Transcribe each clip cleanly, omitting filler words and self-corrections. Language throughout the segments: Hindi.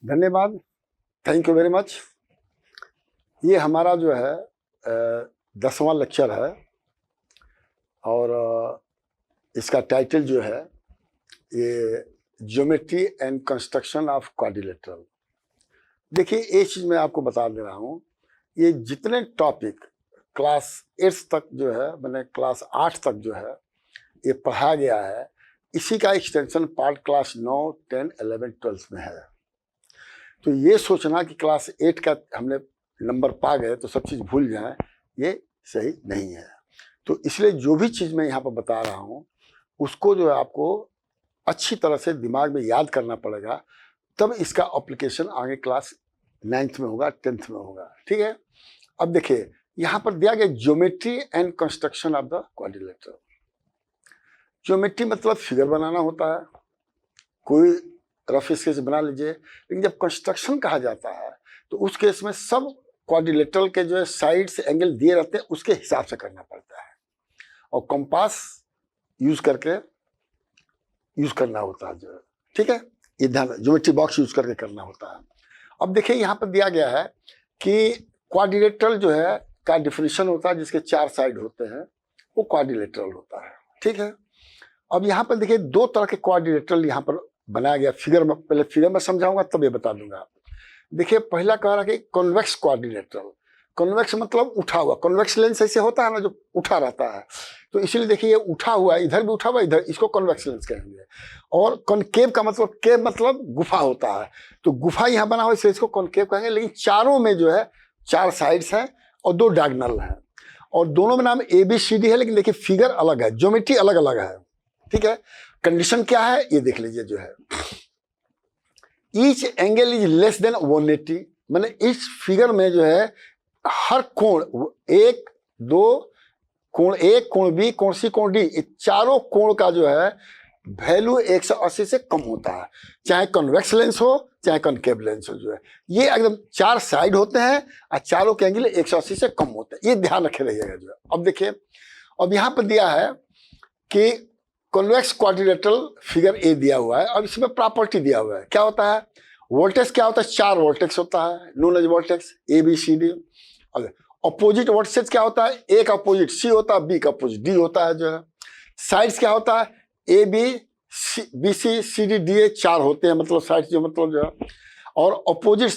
धन्यवाद। Thank you very much. ये हमारा जो है 10वां लेक्चर है और इसका टाइटल जो है ये geometry and construction of quadrilateral. देखिए एक चीज़ मैं आपको बता दे रहा हूँ, ये जितने टॉपिक क्लास 8 तक जो है मैंने क्लास 8 तक जो है ये पढ़ाया गया है, इसी का एक्सटेंशन पार्ट क्लास 9, 10, 11, 12 में है। तो ये सोचना कि क्लास 8 का हमने नंबर पा गए तो सब चीज़ भूल जाएं, ये सही नहीं है। तो इसलिए जो भी चीज़ मैं यहाँ पर बता रहा हूँ उसको जो है आपको अच्छी तरह से दिमाग में याद करना पड़ेगा, तब इसका एप्लीकेशन आगे क्लास 9th में होगा, 10th में होगा। ठीक है। अब देखिए यहाँ पर दिया गया geometry and construction of the quadrilateral. Geometry मतलब फिगर बनाना होता है, कोई रफ स्केच बना लीजिए। लेकिन जब कंस्ट्रक्शन कहा जाता है तो उस केस में सब क्वाड्रिलेटरल के जो है साइड से एंगल दिए रहते हैं, उसके हिसाब से करना पड़ता है और कंपास यूज करके यूज करना होता है जो है। ठीक है, ये ध्यान, ज्योमेट्री बॉक्स यूज करके करना होता है। अब देखिए यहाँ पर दिया गया है कि क्वाड्रिलेटरल जो है का डिफिनीशन होता है जिसके 4 साइड होते हैं, वो क्वाड्रिलेटरल होता है। ठीक है। अब यहाँ पर देखिए 2 तरह के क्वाड्रिलेटरल यहाँ पर बनाया गया। फिगर में पहले फिगर में समझाऊंगा तब ये बता दूंगा। देखिए पहला कह रहा कि कॉन्वेक्स क्वाड्रिलेटरल। कॉन्वेक्स मतलब उठा हुआ, कॉन्वेक्स लेंस ऐसे होता है ना जो उठा रहता है, तो इसीलिए देखिए ये उठा हुआ है, इधर भी उठा हुआ इधर, इसको कॉन्वेक्स लेंस कहेंगे। और कॉनकेव का मतलब, केव मतलब गुफा होता है, तो गुफा यहाँ बना हुआ इसलिए इसको कॉनकेव कहेंगे। लेकिन चारों में जो है 4 साइड्स हैं और 2 डायगोनल हैं और दोनों में नाम ABCD है, लेकिन देखिए फिगर अलग है, ज्योमेट्री अलग अलग है। ठीक है। कंडीशन क्या है ये देख लीजिए जो है, each angle is less than 180, मैंने इस फिगर में जो है हर कोण 1, 2 कोण A, कोण B, कोण C, कोण D, ये चारों कोण का जो है वैल्यू 180 से कम होता है, चाहे कॉन्वेक्स लेंस हो चाहे कॉनकेव लेंस हो। जो है ये एकदम 4 साइड होते हैं और चारों के एंगल 180 से कम होते हैं, ये ध्यान रखे रहिएगा जो है। अब देखिए अब यहाँ पर दिया है कि कॉन्वेक्स क्वाड्रिलेटरल फिगर ए दिया हुआ है और इसमें प्रॉपर्टी दिया हुआ है। क्या होता है, वोल्टेज क्या होता है, 4 वोल्टेज होता है, known as voltage ABCD। Opposite voltage क्या होता है, A का अपोजिट C होता है, B का अपोजिट D होता है जो है। साइड्स क्या होता है, ABC CD DA 4 होते हैं, मतलब साइड्स जो मतलब जो है। और अपोजिट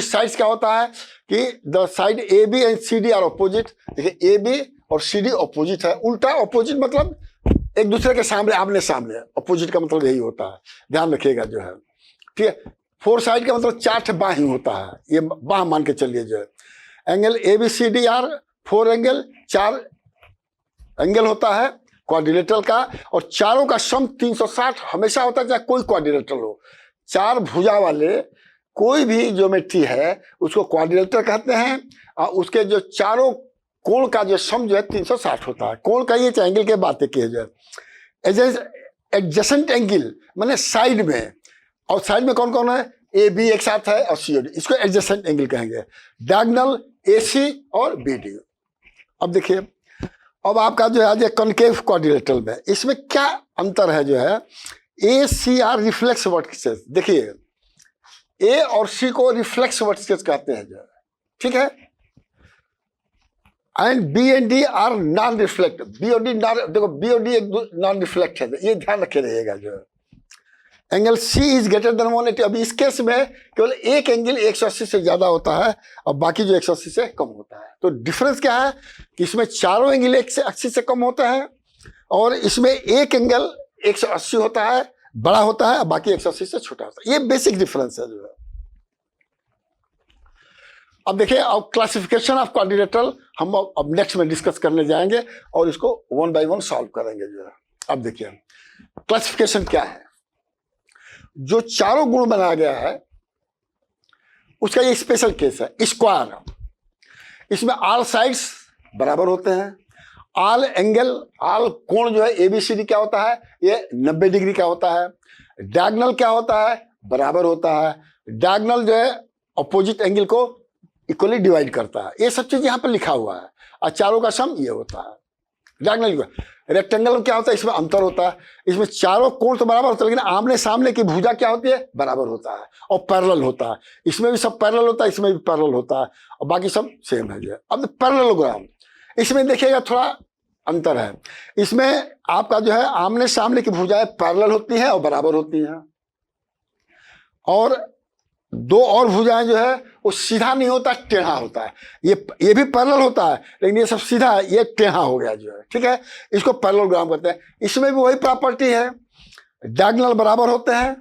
साइड्स क्या होता है कि the side AB and CD are opposite. देखिए AB और CD अपोजिट है, उल्टा अपोजिट मतलब एक दूसरे के सामने, आमने सामने। अपोजिट का मतलब यही होता है, ध्यान रखिएगा जो है। ठीक है। 4 साइड का मतलब 4 बाह ही होता है, ये बाह मान के चलिए जो है। Angle ABCD are 4 angle, 4 angle होता है क्वाड्रिलेटरल का, और चारों का सम 360 हमेशा होता है, चाहे कोई क्वाड्रिलेटरल हो। 4 भुजा वाले कोई भी ज्योमेट्री है उसको क्वाड्रिलेटरल कहते हैं और उसके जो चारों कोण का जो सम जो है 360 होता है। कोण का ये एंगल के बातें की है जो है। एडजेसेंट एंगल माने साइड में, और साइड में कौन कौन है, AB एक साथ है और COD, इसको एडजेसेंट एंगल कहेंगे। डायगोनल AC और BD। अब देखिए अब आपका जो है कॉनकेव क्वाड्रिलेटरल में इसमें क्या अंतर है जो है, ACR रिफ्लेक्स वर्टिसेस। देखिए A और C को रिफ्लेक्स वर्टिसेस कहते हैं जो है। ठीक है। And B and D are non reflect. B और D देखो, B और D एक नॉन रिफ्लेक्ट है, ये ध्यान रखे रहिएगा जो है। Angle C is greater than 180। अभी इस केस में केवल एक एंगल 180 से ज्यादा होता है और बाकी जो 180 से कम होता है। तो डिफरेंस क्या है कि इसमें चारों एंगल 180 से कम होते हैं और इसमें एक एंगल 180 होता है, बड़ा होता है, और बाकी 180 से छोटा होता है। ये बेसिक डिफरेंस है जो है। अब देखिए अब क्लासिफिकेशन ऑफ क्वाड्रिलेटरल हम अब नेक्स्ट में डिस्कस करने जाएंगे और इसको 1 बाय 1 सॉल्व करेंगे जो है। अब देखिए क्लासिफिकेशन क्या है, जो चारों गुण बनाया गया है उसका ये स्पेशल केस है, स्क्वायर। इसमें ऑल साइड्स बराबर होते हैं, ऑल एंगल, ऑल कोण जो है ABCD क्या होता है, ये 90 डिग्री का होता है। डायगोनल क्या होता है, बराबर होता है। डायगोनल जो है अपोजिट एंगल को इक्वली डिवाइड करता है। ये सब चीज यहाँ पर लिखा हुआ है और चारों का सम ये होता है। डायगोनल रेक्टेंगल में क्या होता है, इसमें अंतर होता है, इसमें चारों कोण तो बराबर होता है लेकिन आमने सामने की भुजा क्या होती है, बराबर होता है और पैरेलल होता है। इसमें भी सब पैरेलल होता है, इसमें भी पैरेलल होता है और बाकी सब सेम है जो है। अब पैरेललोग्राम, इसमें देखिएगा थोड़ा अंतर है, इसमें आपका जो है आमने सामने की भुजाएं पैरेलल होती हैं और बराबर होती हैं, और दो और भुजाएं जो है वो सीधा नहीं होता, टेढ़ा होता है। ये भी पैरेलल होता है लेकिन ये सब सीधा है, ये टेढ़ा हो गया जो है, ठीक है, इसको पैरेललोग्राम कहते हैं। इसमें भी वही प्रॉपर्टी है, डायगोनल बराबर होते हैं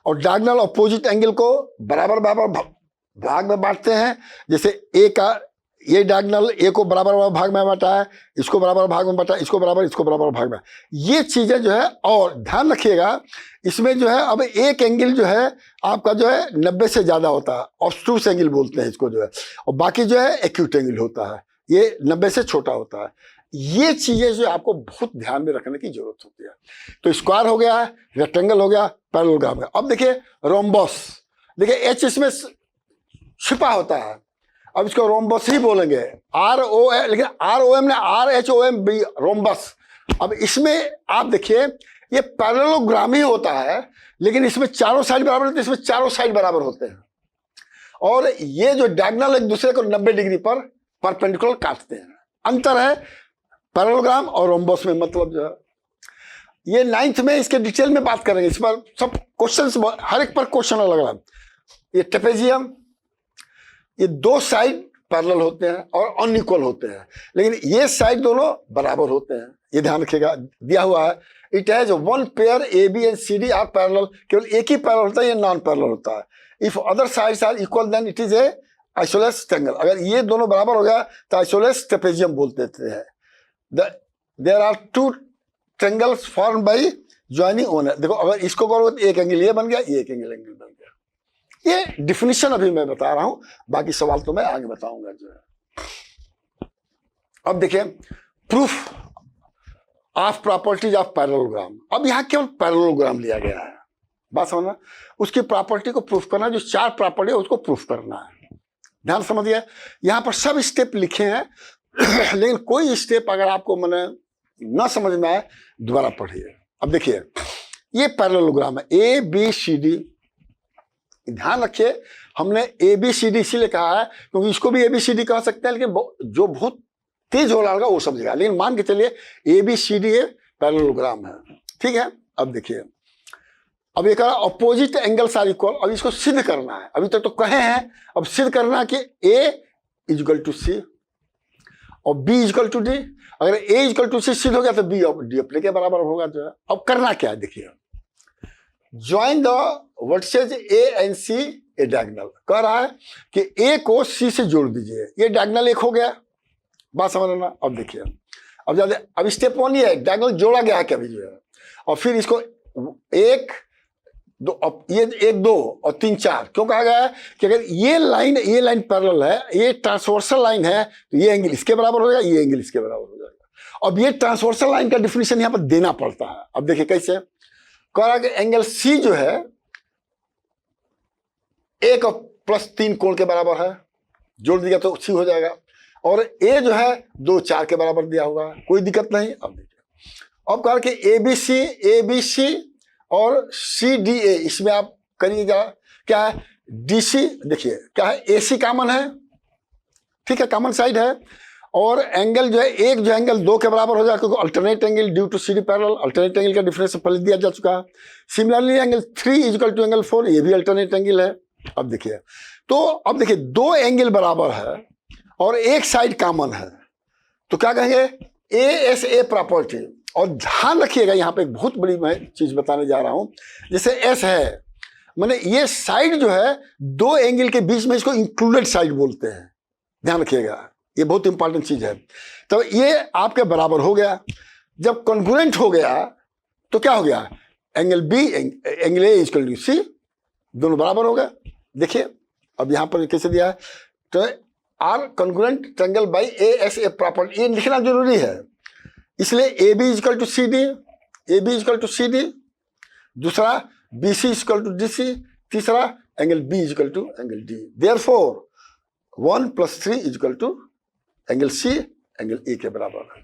और डायगोनल अपोजिट एंगल को बराबर बराबर भाग में बांटते हैं। जैसे ए का ये डायगोनल ए को बराबर भाग में बांटा है, इसको बराबर भाग में बांटा, इसको बराबर भाग में, ये चीजें जो है। और ध्यान रखिएगा इसमें जो है अब एक एंगल जो है आपका जो है 90 से ज्यादा होता है, ऑब्स्ट्यूस एंगल बोलते हैं इसको जो है, और बाकी जो है एक्यूट एंगल होता है, ये 90 से छोटा होता है। ये चीजें जो आपको बहुत ध्यान में रखने की जरूरत होती है। तो स्क्वायर हो गया, रेक्टेंगल हो गया, पैरेललोग्राम हो गया। अब देखिए रोम्बस, देखिए एच इसमें छिपा होता है, अब इसको रोम्बस ही बोलेंगे, ROM, लेकिन ROM ने RHOM भी रोम्बस। अब इसमें आप देखिए ये पैरेललोग्राम ही होता है लेकिन इसमें चारों साइड बराबर होते हैं, इसमें चारों साइड बराबर होते हैं, और ये जो डायगोनल एक दूसरे को 90 डिग्री पर परपेंडिकुलर काटते हैं। अंतर है पैरेललोग्राम और रोम्बस में, मतलब जो है ये 9th में इसके डिटेल में बात करेंगे, इस पर सब क्वेश्चन, हर एक पर क्वेश्चन अलग अलग। ये ट्रेपेजियम, ये दो साइड पैरेलल होते हैं और अनइक्वल होते हैं, लेकिन ये साइड दोनों बराबर होते हैं, ये ध्यान रखिएगा, दिया हुआ है। It has one pair AB and CD are parallel, केवल एक ही पैरेलल होता है, ये नॉन पैरेलल होता है। If other sides are equal then it is a isosceles triangle, अगर ये दोनों बराबर हो गया तो आइसोलेस ट्रेपेजियम बोलते हैं। There are two triangles formed by joining owner, देखो अगर इसको करोगे तो एक एंगल ये बन गया, ये एक एंगल बन गया। ये डिफिनीशन अभी मैं बता रहा हूं, बाकी सवाल तो मैं आगे बताऊंगा जो है। अब देखिए proof of properties of parallelogram, अब यहां केवल पैरेललोग्राम लिया गया है, बात समझना, उसकी प्रॉपर्टी को प्रूफ करना, जो 4 प्रॉपर्टी है उसको प्रूफ करना है। ध्यान समझिए, यहां पर सब स्टेप लिखे हैं लेकिन कोई स्टेप अगर आपको मैंने न समझ में आए दोबारा पढ़िए। अब देखिए ये पैरेललोग्राम है ABCD, ध्यान रखिए हमने ABCD इसीलिए कहा है क्योंकि इसको भी ABCD कह सकते हैं, लेकिन जो बहुत तेज हो रहा होगा वो समझेगा, लेकिन मान के चलिए ABCD ये पैरेललोग्राम है, ठीक है। अब देखिए, अब ये कहा अपोजिट एंगल्स आर इक्वल, अब इसको सिद्ध करना है, अभी तक तो कहे हैं, अब सिद्ध करना कि A इक्वल टू C और B इक्वल टू D। अगर A इक्वल टू C सिद्ध हो गया तो B और D अपने के बराबर होगा जो है। अब करना क्या है, देखिए join the vertices A and C A diagonal, कह रहा है कि A को C से जोड़ दीजिए, ये डायगोनल एक हो गया, बात समझना। अब देखिए अब ज्यादा, अब स्टेप 1 ये है, डायगोनल जोड़ा गया है कभी जो है, और फिर इसको 1 2, ये 1 2 और 3 4 क्यों कहा गया है कि अगर ये लाइन पैरेलल है, ये ट्रांसवर्सल लाइन है, तो ये एंगल इसके बराबर हो जाएगा, ये एंगल इसके बराबर हो जाएगा। अब ये ट्रांसवर्सल लाइन का डिफिनीशन यहाँ पर देना पड़ता है। अब देखिए कैसे, कह रहा है कि एंगल C जो है 1 + 3 कोण के बराबर है, जोड़ दिया तो C हो जाएगा, और A जो है 2 4 के बराबर दिया होगा, कोई दिक्कत नहीं। अब देखिए, अब कहा कि ABC और CDA, इसमें आप करिएगा क्या है, DC, देखिए क्या है, AC कॉमन है, ठीक है, कॉमन साइड है, और एंगल जो है एक जो एंगल 2 के बराबर हो जाएगा क्योंकि alternate angle due to CD parallel, alternate angle का डिफरेंस पहले दिया जा चुका है। Similarly angle 3 equal to angle 4, ये भी अल्टरनेट एंगल है। अब देखिए, तो अब देखिए 2 एंगल बराबर है और एक साइड कॉमन है, तो क्या कहेंगे, ASA प्रॉपर्टी। और ध्यान रखिएगा यहाँ पे एक बहुत बड़ी मैं चीज बताने जा रहा हूं, जैसे S है, मैंने ये साइड जो है 2 एंगल के बीच में, इसको इंक्लूडेड साइड बोलते हैं, ध्यान रखिएगा, ये बहुत इंपॉर्टेंट चीज है। तो ये आपके बराबर हो गया, जब कॉन्ग्रुएंट हो गया तो क्या हो गया, angle B angle A equal to C, दोनों बराबर हो गए। देखिए अब यहाँ पर कैसे दिया है, तो are congruent triangle by ASA property, ये लिखना जरूरी है, इसलिए AB इक्वल टू CD, दूसरा BC इक्वल टू DC, तीसरा angle B equal to angle D। Therefore 1 + 3 equal to angle C angle A के बराबर है।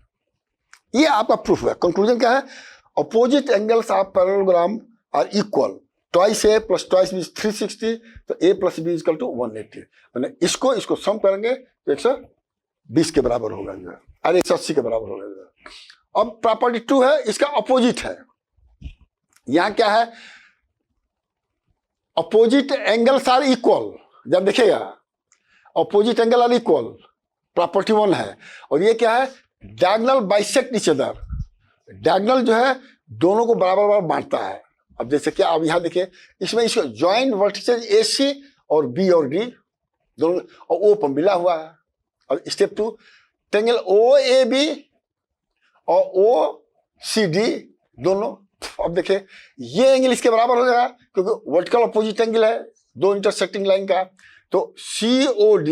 ये आपका प्रूफ है। कंक्लूजन क्या है? Opposite angles of parallelogram are equal, twice A plus twice B 360, तो A plus B equal to 180। मैंने इसको सम करेंगे तो 120 के बराबर होगा जो है, अरे 180 के बराबर होगा जो है। अब प्रॉपर्टी 2 है, इसका अपोजिट है। यहां क्या है? Opposite angles are equal. जब देखिएगा opposite angle are equal, property 1 है। और ये क्या है? Diagonal bisect each other. Diagonal जो है दोनों को बराबर बराबर बांटता है। अब जैसे क्या, अब यहां देखिए इसमें इसको ज्वाइंट वर्टिसेज AC और B और D दोनों, और O पर मिला हुआ है। और स्टेप 2, ट्रायंगल OAB और OCD दोनों, अब देखिए ये एंगल इसके बराबर हो जाएगा क्योंकि वर्टिकल अपोजिट एंगल है दो इंटरसेक्टिंग लाइन का। तो COD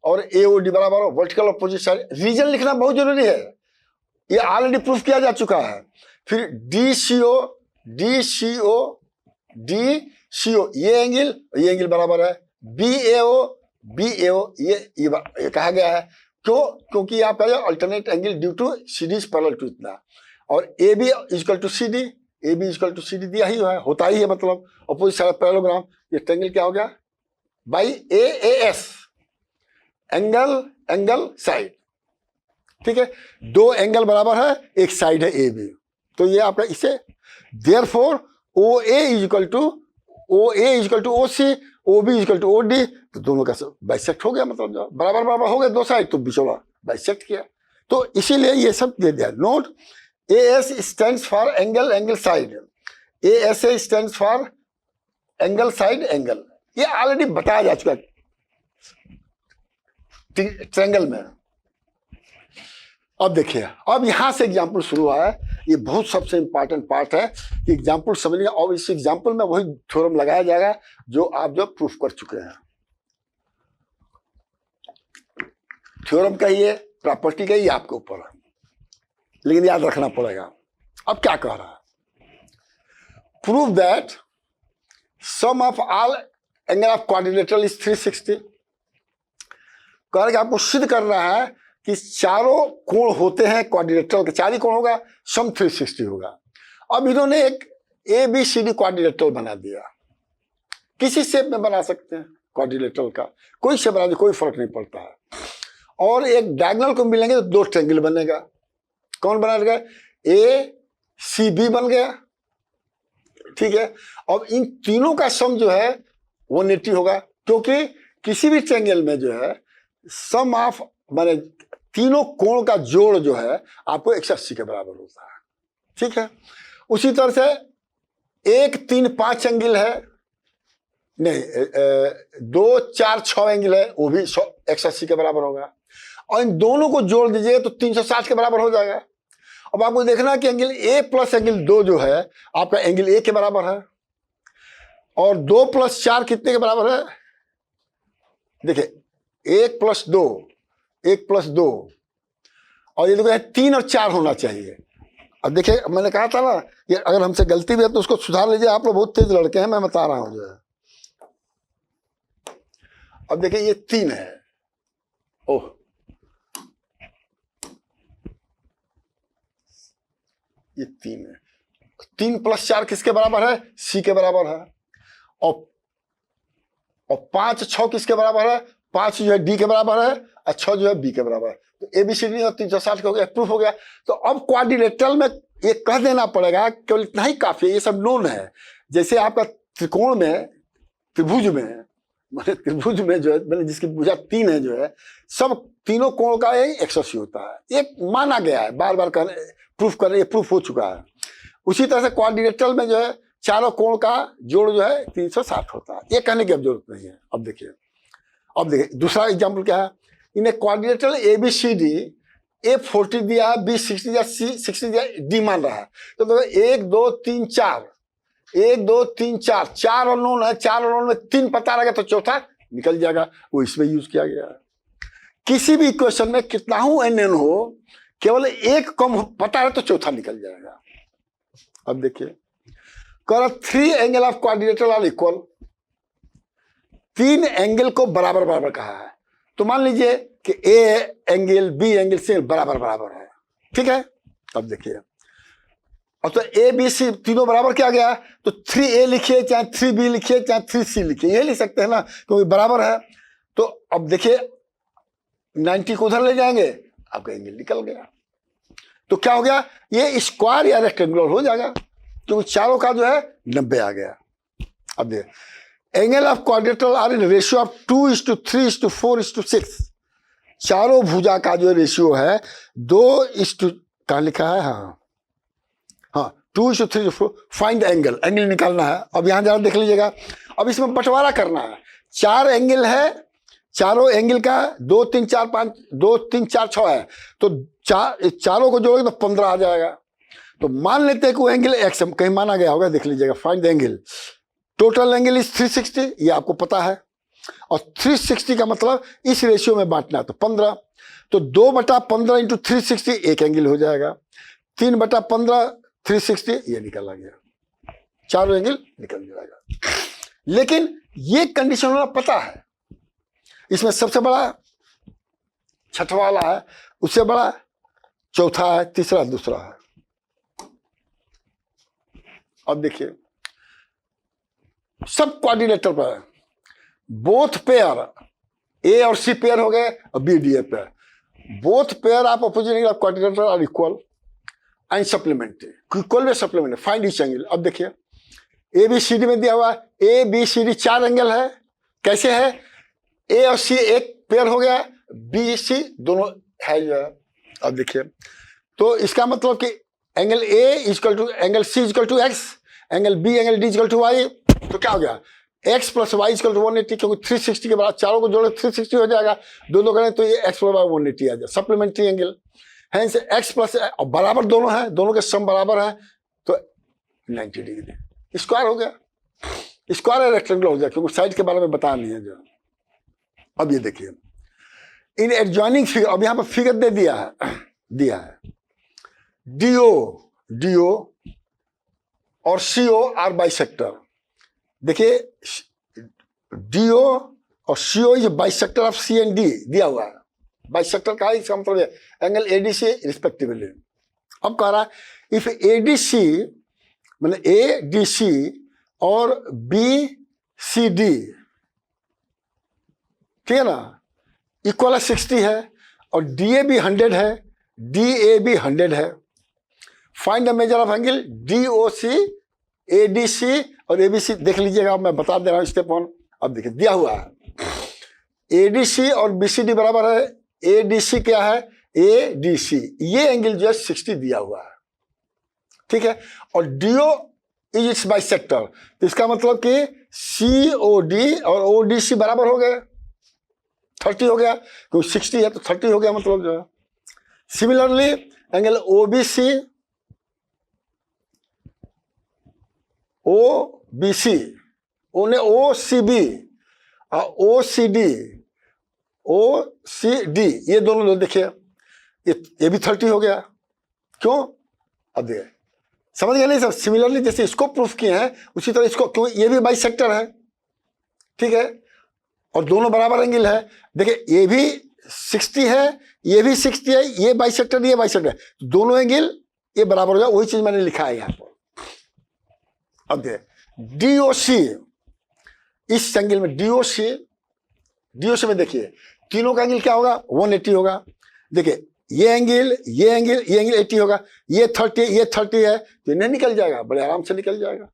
और AOD बराबर वर्टिकल अपोजिट साइड। रीजन लिखना बहुत जरूरी है, ये ऑलरेडी प्रूफ किया जा चुका है। फिर DCO ये एंगल बराबर है। BAO ये कहा गया है। क्योंकि आपका जो alternate angle due to CD is parallel to इतना। और AB इक्वल टू CD दिया ही है, होता ही है, मतलब अपोजिट साइड पैरेललोग्राम। ये ट्रायंगल क्या हो गया? By AAS, angle side. ठीक है, दो एंगल बराबर है, एक साइड है AB। तो ये आपका इसे therefore OA equal to OC, OB equal to OD, तो दोनों का बाइसेक्ट हो गया, मतलब जो बराबर बराबर हो गए दो साइड, तो बिचौला बाइसेक्ट किया। तो इसीलिए ये सब दे दिया। Note, AS stands for angle side, ASA stands for angle side angle. ये ऑलरेडी बताया जा चुका है ट्रायंगल में। अब देखिए, अब यहां से एग्जाम्पल शुरू हुआ है। ये बहुत सबसे इंपॉर्टेंट पार्ट है कि एग्जाम्पल समझिए, और इस एग्जाम्पल में वही थ्योरम लगाया जाएगा जो आप जो प्रूफ कर चुके हैं। थ्योरम का ये, प्रॉपर्टी का ही आपके ऊपर है, लेकिन याद रखना पड़ेगा। अब क्या कह रहा है? Prove that sum of all angle of quadrilateral is 360। कह रहा है कि आपको सिद्ध करना है कि चारों कोण होते हैं क्वाड्रिलेटरल के, चार ही कोण होगा, सम 360 होगा। अब इन्होंने एक ABCD क्वाड्रिलेटरल बना दिया। किसी शेप में बना सकते हैं क्वाड्रिलेटरल का, कोई शेप बना दे, कोई फर्क नहीं पड़ता है। और एक डायगोनल को मिलेंगे तो दो ट्रायंगल बनेगा। कौन बना? ACB बन गया। ठीक है, अब इन तीनों का सम जो है 180 होगा, क्योंकि किसी भी ट्रायंगल में जो है सम ऑफ माने तीनों कोण का जोड़ जो है आपको 180 के बराबर होता है। ठीक है, उसी तरह से 1, 3, 5 एंगल है, नहीं 2, 4, 6 एंगल है, वो भी 180 के बराबर होगा। और इन दोनों को जोड़ दीजिए तो 360 के बराबर हो जाएगा। अब आपको देखना कि एंगल A प्लस एंगल 2 जो है आपका एंगल A के बराबर है, और 2 + 4 कितने के बराबर है? देखिए 1 + 2, 1 + 2, और ये देखो 3 और 4 होना चाहिए। अब देखिए मैंने कहा था ना, ये अगर हमसे गलती भी है तो उसको सुधार लीजिए, आप लोग बहुत तेज लड़के हैं, मैं बता रहा हूं जो है। अब देखिए ये 3 है, ओह ये 3 है। 3 + 4 किसके बराबर है? C के बराबर है। और 5, 6 किसके बराबर है? 5 जो है D के बराबर है, और 6 जो है B के बराबर है। तो ABCD और 360 हो गया, प्रूफ हो गया। तो अब क्वाड्रिलेटरल में ये कह देना पड़ेगा, केवल इतना ही काफी है, ये सब नोन है। जैसे आपका त्रिकोण में, त्रिभुज में जो है, मैंने जिसकी भुजा 3 है जो है, सब तीनों कोण का 180 होता है। एक माना गया है, बार बार प्रूफ कर रहे, प्रूफ हो चुका है। उसी तरह से क्वाड्रिलेटरल में जो है चारों कोण का जोड़ जो है 360 होता है। ये कहने की अब जरूरत नहीं है। अब देखिए दूसरा एग्जाम्पल क्या है? इन्हें क्वाड्रिलेटरल ABCD A 40 दिया है, B 60 दिया, C 60 दिया, D मान रहा है। तो 1, 2, 3, 4, 1, 2, 3, 4, 4 और नोन है, 4 और नोन में 3 पता रहेगा तो चौथा निकल जाएगा, वो इसमें यूज किया गया है। किसी भी इक्वेशन में कितना NN हो, केवल एक कम पता है तो चौथा निकल जाएगा। अब देखिए, कह 3 angle of quadrilateral are equal, 3 angle को बराबर बराबर कहा है। तो मान लीजिए कि A एंगल B एंगल से बराबर बराबर है, ठीक है। अब देखिए, और तो ए बी सी तीनों बराबर क्या गया, तो 3A लिखिए चाहे 3B लिखिए चाहे 3C लिखिए, ये लिख सकते हैं ना, क्योंकि बराबर है। तो अब देखिए 90 को उधर ले जाएंगे, आपका एंगल निकल गया। तो क्या हो गया, ये स्क्वायर या रेक्टेंगुलर हो जाएगा, क्योंकि चारों का जो है 90 आ गया। अब देखिए angle of quadrilateral are in ratio of 2:3:4:6। चारों भुजा का जो रेशियो है 2:, कहाँ लिखा है, हाँ 2:3:4। फाइंड एंगल, एंगल निकालना है। अब यहां जरा देख लीजिएगा, अब इसमें बंटवारा करना है। 4 एंगल है, चारों एंगल का 2 3 4 5 2 3 4 6 है, तो चारों को जोड़ेंगे तो 15 आ जाएगा। तो मान लेते हैं कि वो एंगल एक्स कहीं माना गया होगा, देख लीजिएगा। Find the angle, total angle is 360, ये आपको पता है, और 360 का मतलब इस रेशियो में बांटना है, तो 15। तो 2/15 × 360 एक एंगल हो जाएगा, 3/15 360, ये निकल आ गया, चारों एंगल निकल जाएगा। लेकिन ये कंडीशन होना पता है, इसमें सबसे बड़ा छठवां वाला है, उससे बड़ा चौथा है, तीसरा दूसरा है। अब देखिए सब क्वाड्रिलेटरल पर है, बोथ पेयर ए और सी पेयर हो गए और B D A pair, both pair of opposite angle of quadrilateral are equal and supplementary, equal में सप्लीमेंट्री। Find each angle. अब देखिए ए बी सी डी में दिया हुआ है, A B C D 4 angle है, कैसे है, ए और सी एक पेयर हो गया, बी सी दोनों है जो है। अब देखिए तो इसका मतलब कि angle A equal to angle C equal to X, angle B angle D equal to Y, तो क्या हो गया, x + y = 180, क्योंकि 360 के बाद चारों को जोड़े 360 हो जाएगा, दोनों करें तो ये x + y 180 आ जाए, सप्लीमेंट्री एंगल है। x + और बराबर दोनों है, दोनों के सम बराबर है, तो 90 डिग्री स्क्वायर हो गया। स्क्वायर है रेक्टेंगुलर हो जाए, क्योंकि साइड के बारे में बता नहीं है जो। अब ये देखिए इन एडजॉइनिंग फिगर, अब यहां पर फिगर दे दिया है DO और CO आर बाइसेक्टर। देखिए DO और CO is bisector of C and D दिया हुआ है, बाइसेक्टर का इसका मतलब है एंगल ADC रिस्पेक्टिवली। अब कह रहा है इफ ADC मतलब ADC और BCD, ठीक है ना, इक्वल है 60 है, और DAB 100 है, DAB 100 है। Find the measure of angle DOC ADC और ABC, देख लीजिएगा, मैं बता दे रहा हूं स्टेप 1। अब देखिए दिया हुआ है ADC और BCD बराबर है, ADC क्या है, ADC, ये एंगल जो है 60 दिया हुआ है, ठीक है, और DO इज इट्स बाइसेक्टर, तो इसका मतलब कि COD और ODC बराबर हो गए, 30 हो गया, क्योंकि 60 है तो 30 हो गया, मतलब जो है। सिमिलरली एंगल OBC OCB और OCD ये दोनों लोग देखिए, ये भी 30 हो गया, क्यों, अब देखिए समझ गए नहीं सब। सिमिलरली जैसे इसको प्रूफ किए हैं उसी तरह इसको, क्योंकि ये भी बाइसेक्टर है, ठीक है, और दोनों बराबर एंगल है। देखिए ये भी 60 है, ये भी 60 है, ये बाइसेक्टर ये बाइसेक्टर है, दोनों एंगल ये बराबर हो गया, वही चीज मैंने लिखा है यहाँ पर। अब देखिए DOC, इस एंगल में DOC में देखिए तीनों का एंगल क्या होगा, 180 होगा। देखिए ये एंगल 80 होगा, ये 30 है, तो इन्हें निकल जाएगा, बड़े आराम से निकल जाएगा।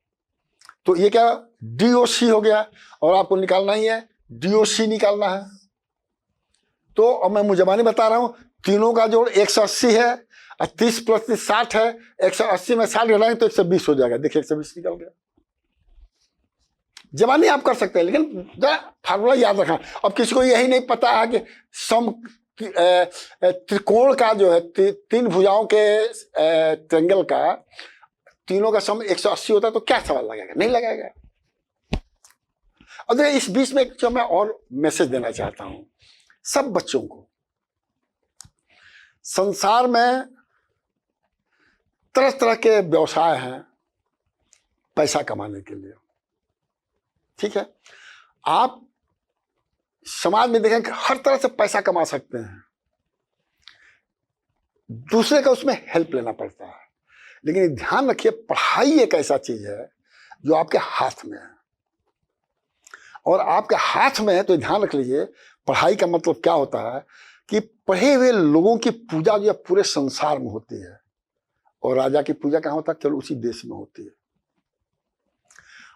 तो ये क्या DOC हो गया, और आपको निकालना ही है DOC निकालना है। तो अब मैं मुजबानी बता रहा हूं, तीनों का जोड़ 180 है, और 30 + 30 60 है, 180 में 60 घटाएंगे तो 120 हो जाएगा। देखिए 120 निकल गया। जबानी आप कर सकते हैं, लेकिन जरा फार्मूला याद रखना। अब किसी को यही नहीं पता है कि सम त्रिकोण का जो है, तीन भुजाओं के ट्रायंगल का तीनों का सम 180 होता है, तो क्या सवाल लगाएगा, नहीं लगाएगा। और इस बीच में जो मैं और मैसेज देना चाहता हूं सब बच्चों को, संसार में तरह तरह के व्यवसाय हैं पैसा कमाने के लिए, ठीक है। आप समाज में देखें कि हर तरह से पैसा कमा सकते हैं। दूसरे का उसमें हेल्प लेना पड़ता है। लेकिन ध्यान रखिए, पढ़ाई एक ऐसा चीज है जो आपके हाथ में है, और आपके हाथ में है तो ध्यान रख लीजिए, पढ़ाई का मतलब क्या होता है कि पढ़े हुए लोगों की पूजा जो है पूरे संसार में होती है, और राजा की पूजा कहाँ होता है? केवल उसी देश में होती है।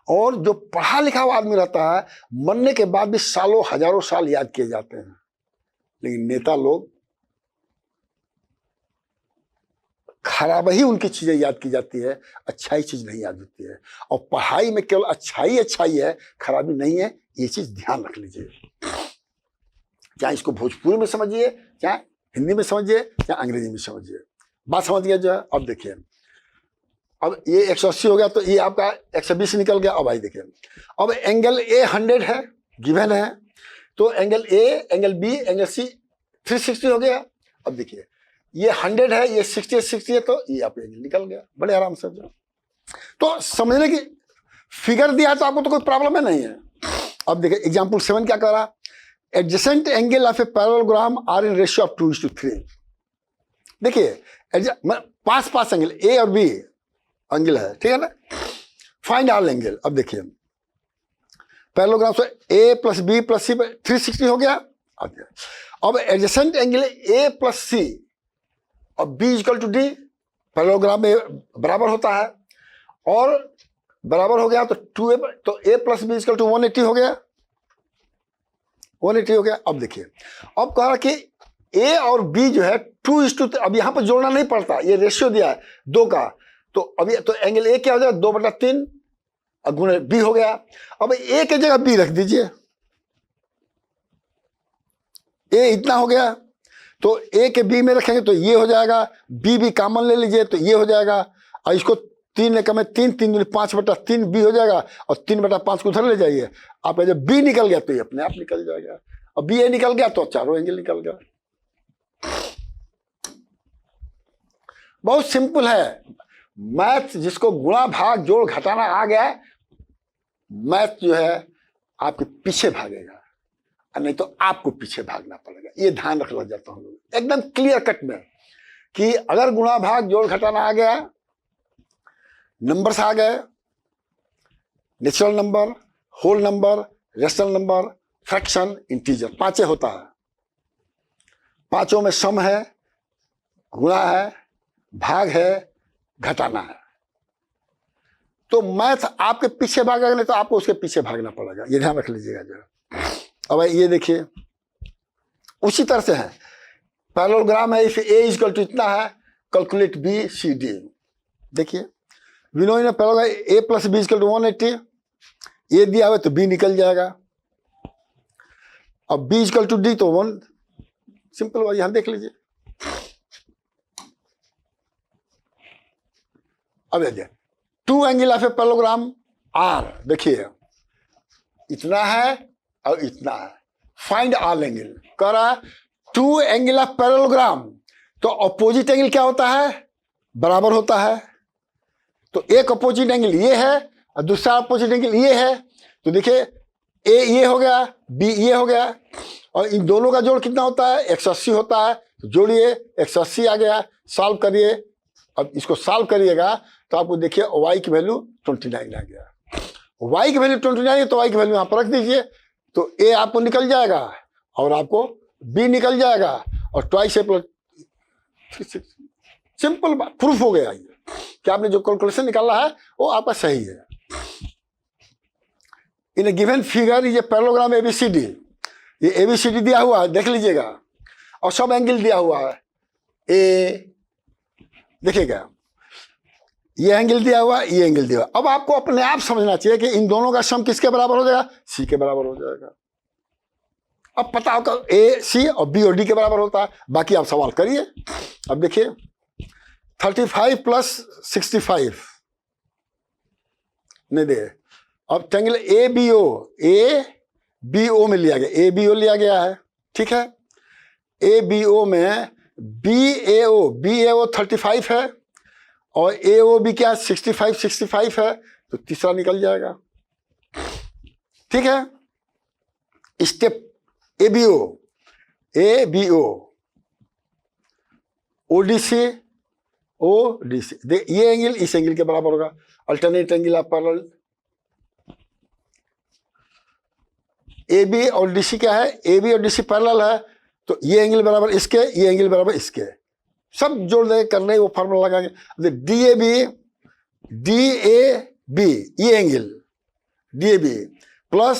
और जो पढ़ा लिखा हुआ आदमी रहता है, मरने के बाद भी सालों हजारों साल याद किए जाते हैं। लेकिन नेता लोग, खराब ही उनकी चीजें याद की जाती है, अच्छाई चीज नहीं याद होती है। और पढ़ाई में केवल अच्छाई है, खराबी नहीं है, ये चीज ध्यान रख लीजिए। चाहे इसको भोजपुरी में समझिए, चाहे हिंदी में समझिए, चाहे अंग्रेजी में समझिए, बात समझ गया जो है। अब देखिए, अब ये 180 हो गया तो ये आपका 120 निकल गया। अब भाई देखिए, अब एंगल ए 100 है, गिवन है, तो angle A, angle B, angle C 360 हो गया। अब देखिए, ये 100 है, ये 60 है, तो ये आप एंगल निकल गया बड़े आराम से। तो समझने की फिगर दिया है तो आपको तो कोई प्रॉब्लम है नहीं है। अब देखिए एग्जाम्पल 7 क्या कर रहा है? Adjacent angle of a parallelogram are in ratio of 2:3। देखिए पास एंगल ए और बी एंगल है, ठीक है ना? Find all angle. अब देखिए पैरेललोग्राम से A plus B plus C 360 हो गया। अब adjacent angle A plus C और B equal to D, parallelogram में बराबर होता है, और बराबर हो गया तो 2a, तो a plus B equal to 180 हो गया, 180 हो गया। अब देखिए, अब कह रहा कि a और b जो है 2:3, अब यहां पर जोड़ना नहीं पड़ता, ये रेशियो दिया है 2 का, तो अभी तो एंगल a क्या हो जाएगा? 2/3 गुणे b हो गया। अब a की जगह b रख दीजिए, a इतना हो गया, तो a के b में रखेंगे तो ये हो जाएगा, b कॉमन ले लीजिए तो ये हो जाएगा, और इसको 3 एकम में 3, 3 5/3 बी हो जाएगा, और 3/5 को उधर ले जाइए। आप जब बी निकल गया तो ये अपने आप निकल जाएगा, और बी ए निकल गया तो चारों एंगल निकल गया। बहुत सिंपल है मैथ, जिसको गुणा भाग जोड़ घटाना आ गया, मैथ जो है आपके पीछे भागेगा, और नहीं तो आपको पीछे भागना पड़ेगा। ये ध्यान रख लग जाता हूँ एकदम क्लियर कट में, कि अगर गुणा भाग जोड़ घटाना आ गया, नंबर्स आ गए, natural number, whole number, rational number, fraction, integer, 5 होता है। 5 में सम है, गुणा है, भाग है, घटाना है। तो मैथ आपके पीछे भागेगा, नहीं तो आपको उसके पीछे भागना पड़ेगा, ये ध्यान रख लीजिएगा जरा। अब ये देखिए उसी तरह से है, पैरेललोग्राम है, इफ ए इक्वल टू इतना है, कैलकुलेट बी सी डी। देखिए विनोई ने parallelogram A plus B equal to 180, ये दिया हुआ तो बी निकल जाएगा। अब बी इक्वल टू डी तो 1, सिंपल, यहां देख लीजिए। अब देखिए 2 angle of a parallelogram are, देखिए इतना है और इतना है, फाइंड ऑल एंगल कह रहा है। 2 एंगल ऑफ पैरेललोग्राम, तो अपोजिट एंगल क्या होता है? बराबर होता है। तो एक अपोजिट एंगल ये है और दूसरा अपोजिट एंगल ये है, तो देखिए ए ये हो गया, बी ये हो गया, और इन दोनों का जोड़ कितना होता है? 180 होता है। तो जोड़िए, 180 आ गया, सॉल्व करिए। अब इसको सॉल्व करिएगा तो आपको देखिए y की वैल्यू 29 आ गया। y की वैल्यू 29 है तो y की वैल्यू यहां पर रख दीजिए, तो a आपको निकल जाएगा और आपको b निकल जाएगा, और ट्वाइस ए प्लस, सिंपल बात, प्रूफ हो गया ये कि आपने जो कैलकुलेशन निकाला है वो आपका सही है। इन ए गिवन फिगर ये पैरेललोग्राम एबीसीडी, ये एबीसीडी दिया हुआ है, देख लीजिएगा, और सब एंगल दिया हुआ है। ए देखिएगा, ये एंगल दिया हुआ, ये एंगल दिया हुआ। अब आपको अपने आप समझना चाहिए कि इन दोनों का सम किसके बराबर हो जाएगा? सी के बराबर हो जाएगा। अब पता होगा ए सी और बी और डी के बराबर होता है, बाकी आप सवाल करिए। अब देखिए 35 प्लस 65 नहीं दे, अब ट्रायंगल ए बी ओ में लिया गया, ए बी ओ लिया गया है, ठीक है। ए बी ओ में बी ए ओ 35 है, और ए ओ बी क्या 65 है, तो तीसरा निकल जाएगा, ठीक है। Step A B O ODC ODC, ये एंगल इस एंगल के बराबर होगा, alternate angle of parallel. AB और DC क्या है, AB और DC पैरेलल है, तो ये एंगल बराबर इसके, ये एंगल बराबर इसके, सब जोड़ दे करने वो फार्मूला लगाएंगे। DAB ये एंगल DAB प्लस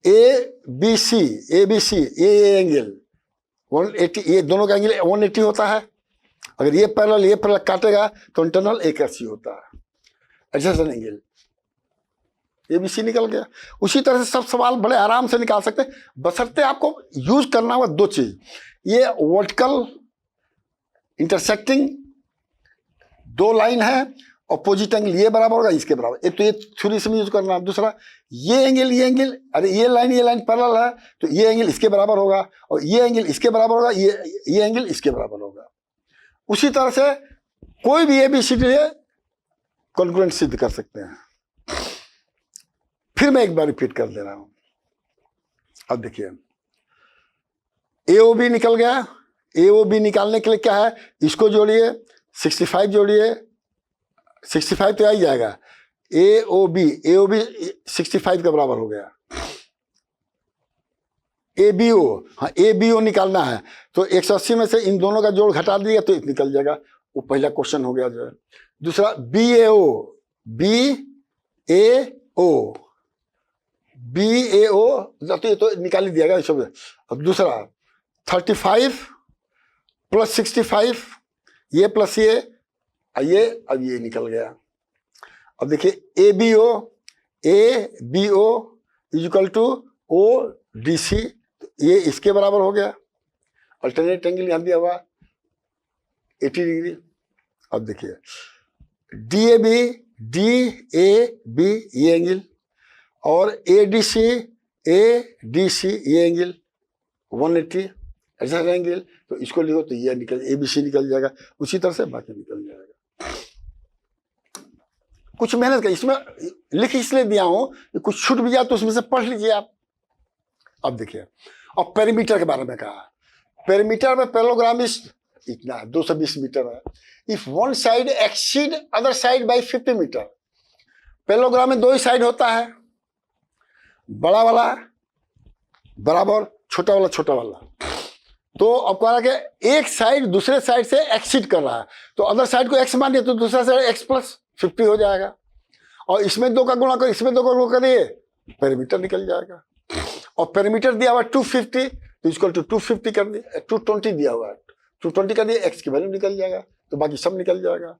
ABC ये एंगल 180, ये दोनों का एंगल 180 होता है। अगर ये पैरेलल काटेगा तो इंटरनल एक अस्सी होता है, एडजेसेंट एंगल। ABC निकल गया। उसी तरह से सब सवाल बड़े आराम से निकाल सकते हैं, बशर्ते आपको यूज करना होगा दो चीज, ये वर्टिकल इंटरसेक्टिंग दो लाइन है, अपोजिट एंगल ये बराबर होगा इसके बराबर, एक तो ये थ्योरी से यूज करना, दूसरा ये एंगल, अरे ये लाइन पैरेलल है तो ये एंगल इसके बराबर होगा, और ये एंगल इसके बराबर होगा, ये एंगल इसके बराबर होगा। उसी तरह से कोई भी ABCD कॉन्ग्रुएंट सिद्ध कर सकते हैं। फिर मैं एक बार रिपीट कर दे रहा हूं। अब देखिए AOB निकल गया, AOB निकालने के लिए क्या है, इसको जोड़िए, 65 जोड़िए, 65 तो आ ही जाएगा, AOB 65 के बराबर हो गया। ABO, हाँ ABO निकालना है तो 180 में से इन दोनों का जोड़ घटा दिया तो निकल जाएगा, वो पहला क्वेश्चन हो गया जो है। दूसरा BAO तो ये तो निकाल ही दिया सब। अब दूसरा 35 प्लस 65, ये प्लस ये, अब ये निकल गया। अब देखिए ABO इक्वल टू ODC, ये इसके बराबर हो गया, अल्टरनेट एंगल यहां दिया हुआ 80 डिग्री। अब देखिए DAB ये एंगल, और ADC ये एंगल 180 ऐसा एंगल, तो इसको लिखो तो ये निकल ABC निकल जाएगा। उसी तरह से बाकी निकल जाएगा। कुछ मेहनत कर, इसमें लिख इसलिए दिया हूं कि कुछ छूट भी जाए तो उसमें से पढ़ लीजिए आप। अब देखिए, और पेरीमीटर के बारे में कहा, पेरीमीटर में पैरेललोग्राम इतना है 220 मीटर है। If one side exceed other side by 50 metre, parallelogram में दो ही साइड होता है, बड़ा वाला बराबर, छोटा वाला। तो अब कह रहा है कि एक साइड दूसरे साइड से एक्सीड कर रहा है, तो अदर साइड को x मानिए तो दूसरा साइड x प्लस 50 हो जाएगा, और इसमें दो का गुणा कर, इसमें दो का गुणा करिए, पेरीमीटर निकल जाएगा। और पेरीमीटर दिया हुआ 250 तो इक्वल टू 250 कर दिया, 220 दिया हुआ है, 220 कर दिया, x की वैल्यू निकल जाएगा, तो बाकी सब निकल जाएगा।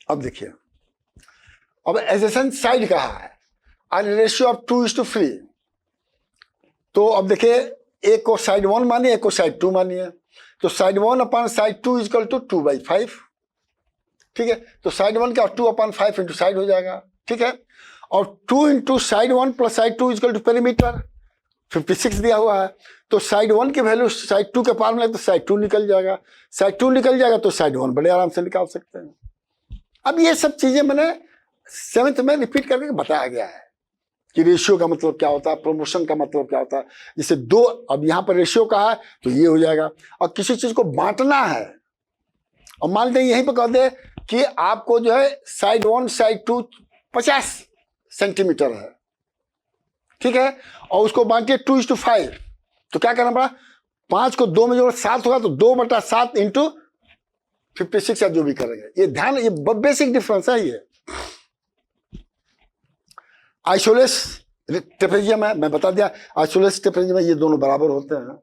अब देखिए, अब एडजेसेंट साइड कहा है, और रेशियो ऑफ 2:3। तो अब देखिए, एक को साइड 1 मानिए, एक को साइड 2 मानिए, तो side 1 upon side 2 equal to 2/5, ठीक है। तो साइड 1 का 2/5 इंटू साइड हो जाएगा, ठीक है। और 2 into side 1 plus side 2 equal to perimeter 56 दिया हुआ है, तो साइड 1 की वैल्यू साइड 2 के पार में तो साइड 2 निकल जाएगा, साइड 2 निकल जाएगा तो साइड 1 बड़े आराम से निकाल सकते हैं। अब ये सब चीजें मैंने 7th में रिपीट करके बताया गया है कि रेशियो का मतलब क्या होता है, प्रमोशन का मतलब क्या होता है। जैसे दो, अब यहाँ पर रेशियो का है तो ये हो जाएगा, और किसी चीज को बांटना है, और मान लें यहीं पर कह दे कि आपको जो है साइड 1 साइड 2 50 सेंटीमीटर है, ठीक है, और उसको बांटिए 2:5, तो क्या करना पड़ा, 5 को 2 में जोड़ 7 होगा, तो 2/7 इंटू 56 या जो भी करेंगे। ये ध्यान, ये बेसिक डिफरेंस है। ये आइसोलेस ट्रेपेजियम है, मैं बता दिया, आइसोलेस ट्रेपेजियम में ये दोनों बराबर होते हैं।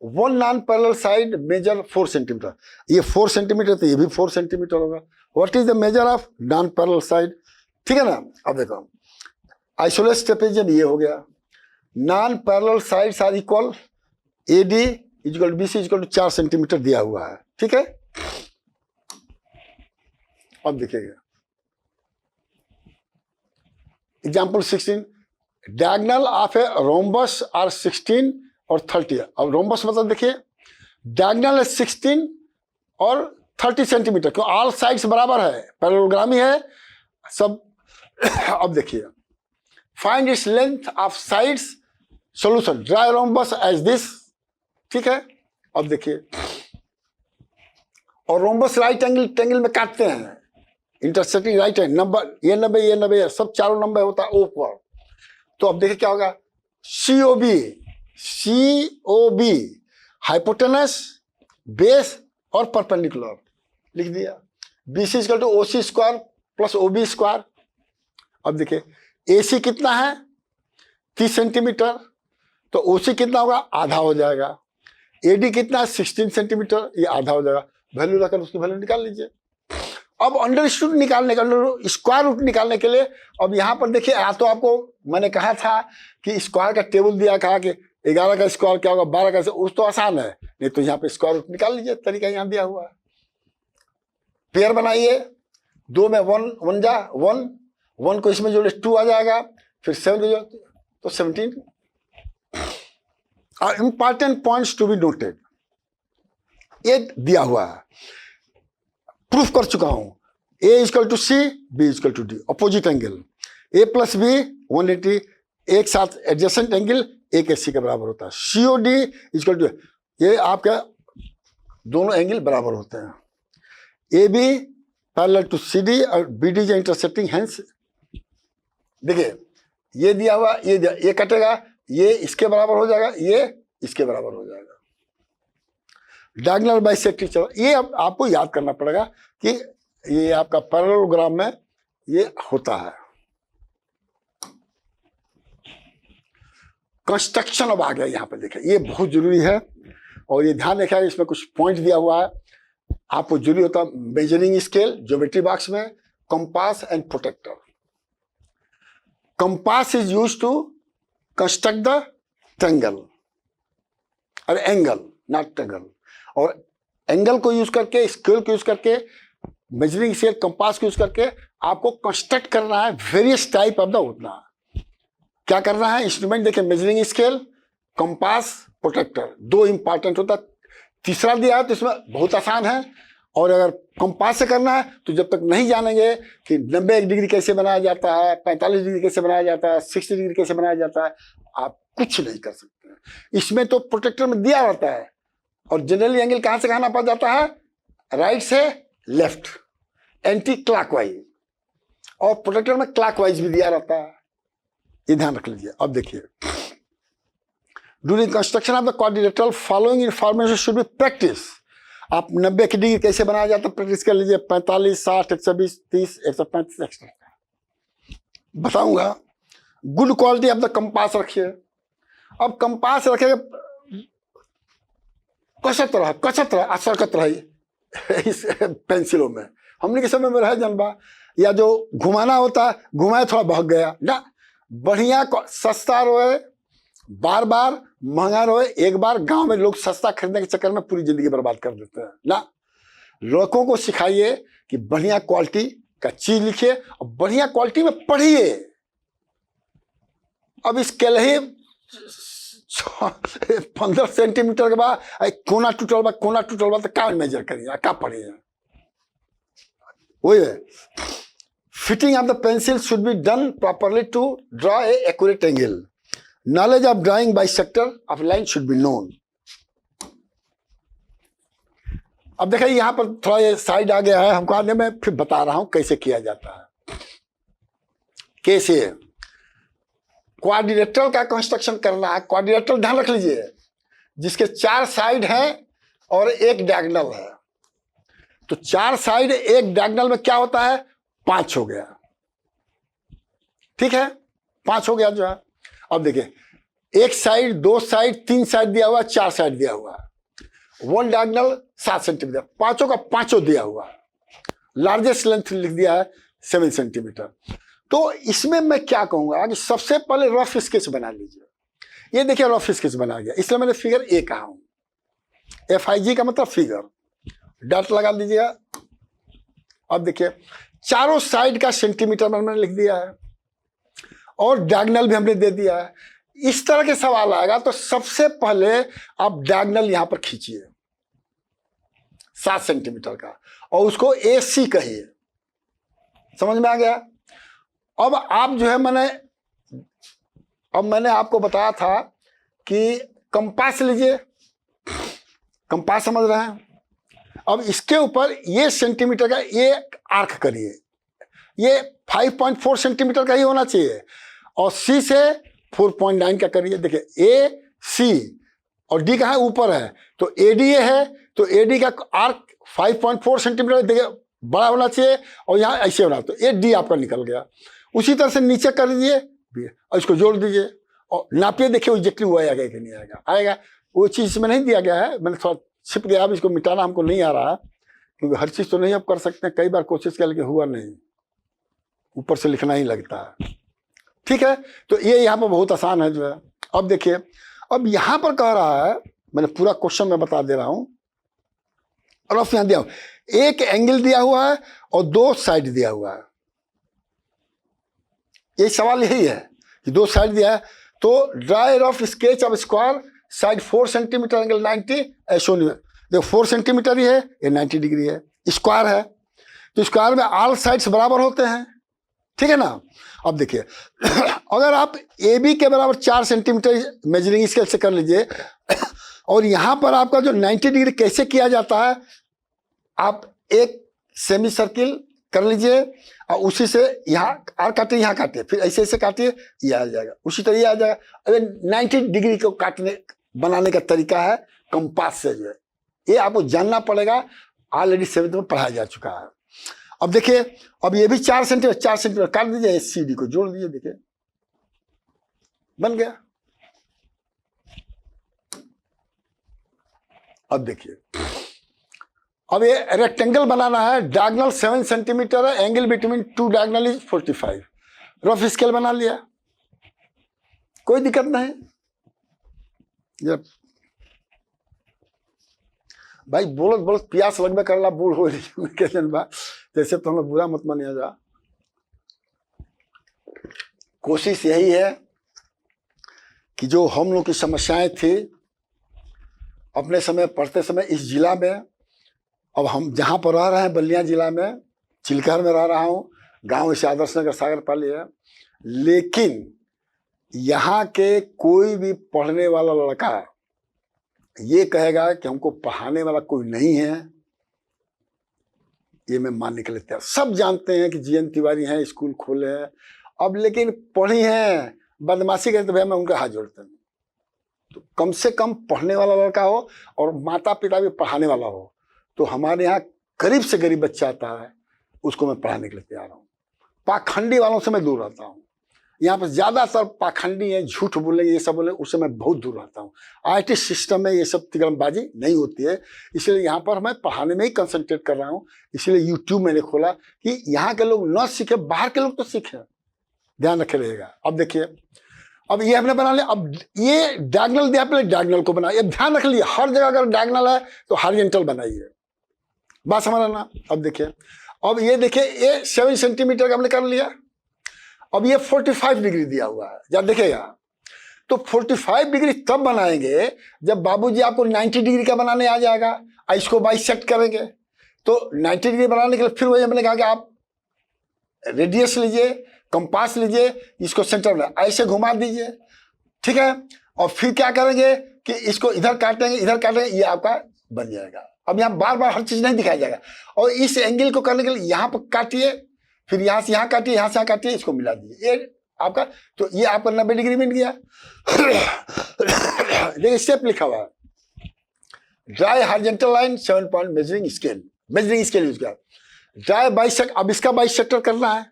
One non parallel side measure 4 centimetre, ये 4 सेंटीमीटर तो ये भी 4 सेंटीमीटर होगा। What is the measure of non parallel side, ठीक है ना। अब देखो, आइसोलेस ट्रेपेजियम ये हो गया, non parallel sides are equal, AD equal BC equal to 4 centimetre दिया हुआ है, ठीक है। अब देखिएगा example 16, diagonal of a rhombus are 16 और 30। अब रोम्बस मतलब देखिए, डायगोनल है 16 और 30 सेंटीमीटर, क्यों ऑल साइड्स बराबर है, पैरेललोग्राम ही है सब। अब देखिए, find its length of sides, solution, draw rhombus as this, ठीक है। अब देखिए, और रोम्बस राइट एंगल में काटते हैं, इंटरसेक्टिंग राइट एंगल नंबर, ये 90 सब चारों नंबर होता है ओ पर। तो अब देखिए क्या होगा, COB हाइपोटेनस, बेस और परपेंडिकुलर लिख दिया। BC equal to OC square plus OB square. अब देखिए AC कितना है 30 सेंटीमीटर, तो OC कितना होगा, आधा हो जाएगा। AD कितना है 16 सेंटीमीटर, ये आधा हो जाएगा। वैल्यू रखकर उसकी वैल्यू निकाल लीजिए। अब अंडर रूट निकालने का, स्क्वायर रूट निकालने के लिए, अब यहाँ पर देखिए, या तो आपको मैंने कहा था कि स्क्वायर का टेबल दिया, कहा कि 11 का स्क्वायर क्या होगा 12 का, उस तो आसान है, नहीं तो यहाँ पे स्क्वायर रूट निकाल लीजिए, तरीका यहाँ दिया हुआ है। पेयर बनाइए, 2 में 1 जा 1 को इसमें जोड़े 2 आ जाएगा, फिर 7 तो 17। Important points to be noted, ये दिया हुआ है, प्रूफ कर चुका हूं। A equal to C, B equal to D, opposite angle, A plus B 180, एक साथ एडजेसेंट एंगल A के C के बराबर होता है। COD इक्वल टू, ये आपका दोनों एंगल बराबर होते हैं। AB पैरेलल टू CD और BD जो इंटरसेक्टिंग, हेंस देखिए ये दिया हुआ, ये कटेगा, ये इसके बराबर हो जाएगा, ये इसके बराबर हो जाएगा। डायगोनल बाइसेक्टिंग चलो, ये अब आपको याद करना पड़ेगा कि ये आपका पैरेललोग्राम में ये होता है। कंस्ट्रक्शन अब आ गया यहाँ पे, देखिए ये बहुत जरूरी है, और ये ध्यान रखिएगा, इसमें कुछ पॉइंट दिया हुआ है आपको जरूरी होता है। मेजरिंग स्केल, ज्योमेट्री बॉक्स में, compass and protractor. Compass is used to construct the triangle, अरे एंगल नॉट ट्रायंगल, और एंगल को यूज करके, स्केल को यूज करके, मेजरिंग स्केल, कंपास को यूज करके आपको कंस्ट्रक्ट करना है वेरियस टाइप ऑफ द उतना। क्या करना है, इंस्ट्रूमेंट देखिए, measuring scale, compass, protractor, 2 important होता है। तीसरा दिया है तो इसमें बहुत आसान है, और अगर कंपास से करना है तो जब तक नहीं जानेंगे कि 90 डिग्री कैसे बनाया जाता है, 45 डिग्री कैसे बनाया जाता है, 60 डिग्री कैसे बनाया जाता है, आप कुछ नहीं कर सकते। इसमें तो प्रोटेक्टर में दिया रहता है, और जनरली एंगल कहां से कहां नापा जाता है, राइट से लेफ्ट, एंटी क्लॉकवाइज, और प्रोटेक्टर में क्लॉकवाइज भी दिया रहता है, ये ध्यान रख लीजिए। अब देखिए, during construction of the quadrilateral following information should be practice. आप 90 की डिग्री कैसे बनाया जाता है प्रैक्टिस कर लीजिए, 45, 60, 120, 30, 135 एक्स्ट्रा बताऊंगा। Good quality of the compass रखिए। अब कंपास रखेगा कसत रहा सरकत रही इस पेंसिलों में, हमने के समय में रहे जनबा, या जो घुमाना होता है, घुमाए थोड़ा बहक गया ना, बढ़िया सस्ता रोए, बार बार महंगा रोए, एक बार। गांव में लोग सस्ता खरीदने के चक्कर में पूरी जिंदगी बर्बाद कर देते हैं ना। लोगों को सिखाइए कि बढ़िया क्वालिटी का चीज लिखिए और बढ़िया क्वालिटी में पढ़िए। अब इसके लिए 15 सेंटीमीटर के बाद कोना टूटल बा तो क्या मेजर करिए, क्या पढ़िए, वही है। Fitting of the pencil should be done properly to draw a accurate angle. Knowledge of drawing by sector of line should be known. अब देखिए यहां पर थोड़ा ये साइड आ गया है, हमको आने में फिर बता रहा हूं कैसे किया जाता है। कैसे क्वाड्रिलेटरल का कंस्ट्रक्शन करना है। क्वाड्रिलेटरल ध्यान रख लीजिए, जिसके 4 साइड हैं और एक डायगोनल है। तो 4 साइड एक डायगोनल में क्या होता है, 5 हो गया, ठीक है, 5 हो गया जो है। अब देखिए, एक साइड, 2 साइड, 3 साइड दिया हुआ, 4 साइड दिया हुआ, 1 डायगोनल 7 सेंटीमीटर, पांचों का पांचों दिया हुआ। लार्जेस्ट लेंथ लिख दिया है 7 सेंटीमीटर। तो इसमें मैं क्या कहूंगा कि सबसे पहले रफ स्केच बना लीजिए। ये देखिए रफ स्केच बना गया, इसलिए मैंने फिगर ए कहा हूं। FIG का मतलब फिगर, डॉट लगा दीजिएगा। अब देखिए चारों साइड का सेंटीमीटर में मैंने लिख दिया है, और डायगोनल भी हमने दे दिया है। इस तरह के सवाल आएगा तो सबसे पहले आप डायगोनल यहां पर खींचिए 7 सेंटीमीटर का, और उसको AC कहिए। समझ में आ गया। अब आप जो है मैंने आपको बताया था कि कंपास लीजिए, कंपास समझ रहे हैं। अब इसके ऊपर ये सेंटीमीटर का ये आर्क करिए, ये 5.4 सेंटीमीटर का ही होना चाहिए, और सी से 4.9 का करिए। देखिए ए सी और डी कहाँ ऊपर है, तो ए डी है, तो ए डी का आर्क 5.4 सेंटीमीटर देखिए बड़ा होना चाहिए, और यहाँ ऐसे होना, तो ए डी आपका निकल गया। उसी तरह से नीचे कर दीजिए और इसको जोड़ दीजिए और नापिए, देखिए एग्जैक्टली वो आएगा कि नहीं आएगा। आएगा, वो चीज़ इसमें नहीं दिया गया है, मैंने थोड़ा छिप गया, अब इसको मिटाना हमको नहीं आ रहा, क्योंकि हर चीज़ तो नहीं आप कर सकते हैं। कई बार कोशिश किया लेकिन हुआ नहीं, ऊपर से लिखना ही लगता है। ठीक है, तो ये यहाँ पर बहुत आसान है जो है। अब देखिए, अब यहाँ पर कह रहा है, मैंने पूरा क्वेश्चन में बता दे रहा हूँ, रफ यहाँ दिया हूँ, एक एंगल दिया हुआ है और 2 साइड दिया हुआ है। ये सवाल यही है कि 2 साइड दिया है, तो dry rough sketch of square side 4 centimetre angle 90 ऐसो नहीं है। देखो 4 सेंटीमीटर ही है, ये 90 डिग्री है, स्क्वायर है, तो स्क्वायर में ऑल साइड्स बराबर होते हैं, ठीक है ना। अब देखिए अगर आप ए बी के बराबर 4 सेंटीमीटर मेजरिंग स्केल से कर लीजिए, और यहाँ पर आपका जो 90 डिग्री कैसे किया जाता है, आप एक सेमी सर्किल कर लीजिए और उसी से यहाँ आर काटिए, यहाँ काटिए, फिर ऐसे ऐसे काटिए, ये आ जाएगा, उसी तरह ये आ जाएगा। अगर 90 डिग्री को काटने बनाने का तरीका है कंपास से जो है, ये आपको जानना पड़ेगा, ऑलरेडी 7th में पढ़ाया जा चुका है। अब देखिए, अब ये भी 4 सेंटीमीटर काट दीजिए, सी डी को जोड़ दीजिए, देखिए बन गया। अब देखिए, अब ये रेक्टेंगल बनाना है, डायगोनल 7 सेंटीमीटर है, angle between 2 diagonal is 45। Rough scale बना लिया, कोई दिक्कत नहीं। जब भाई बोलत बोलत प्यास लगबे करला, बूढ़ हो जैसे तो हम बुरा मत मानिए जा। कोशिश यही है कि जो हम लोग की समस्याएं थी अपने समय पढ़ते समय इस जिला में, अब हम जहाँ पर रह रहे हैं बलिया जिला में, चिलकर में रह रहा हूँ, गांव से आदर्श नगर सागर पाली है, लेकिन यहाँ के कोई भी पढ़ने वाला लड़का ये कहेगा कि हमको पढ़ाने वाला कोई नहीं है, ये मैं मानने के लिए तैयार। सब जानते हैं कि जीएन तिवारी हैं, स्कूल खोले हैं, अब लेकिन पढ़ी हैं, बदमाशी करें तो भैया मैं उनका हाथ जोड़ता हूँ। तो कम से कम पढ़ने वाला लड़का हो और माता पिता भी पढ़ाने वाला हो, तो हमारे यहाँ गरीब से गरीब बच्चा आता है, उसको मैं पढ़ाने के लिए तैयार हूँ। पाखंडी वालों से मैं दूर रहता हूँ। यहाँ पर ज़्यादातर पाखंडी है, झूठ बोलेंगे, ये सब बोले, उससे मैं बहुत दूर रहता हूँ। आईटी सिस्टम में ये सब तिगड़मबाजी नहीं होती है, इसलिए यहाँ पर मैं पढ़ाने में ही कंसंट्रेट कर रहा हूँ। इसलिए यूट्यूब मैंने खोला कि यहाँ के लोग न सीखे, बाहर के लोग तो सीखे, ध्यान रखे रहेगा। अब देखिए, अब ये हमने बना लिया, अब ये डायगोनल दिया, पहले डायगोनल को बनाया। ध्यान रख लिया, हर जगह अगर डायगोनल है तो हॉरिजॉन्टल बनाइए, बात समझ ना। अब देखिए, अब ये देखिए, ये 7 सेंटीमीटर का हमने कर लिया। अब ये 45 डिग्री दिया हुआ है, जब देखिएगा तो 45 डिग्री तब बनाएंगे जब बाबूजी आपको 90 डिग्री का बनाने आ जाएगा। इसको बाइसेक्ट करेंगे, तो 90 डिग्री बनाने के लिए फिर वही हमने कहा कि आप रेडियस लीजिए, कंपास लीजिए, इसको सेंटर में ऐसे घुमा दीजिए, ठीक है। और फिर क्या करेंगे कि इसको इधर काटेंगे, इधर काटेंगे, ये आपका बन जाएगा। अब यहाँ बार बार हर चीज नहीं दिखाया जाएगा। और इस एंगल को करने के लिए यहाँ पर काटिए, फिर यहाँ से यहाँ काटिए, यहाँ से यहाँ काटिए, इसको मिला दीजिए, ये आपका, तो ये आपका 90 डिग्री मिल गया। देखिए स्टेप लिखा हुआ है, dry horizontal line 7 point measuring scale use किया। ड्राई बाइसेक्टर, अब इसका बाइसेक्टर करना है।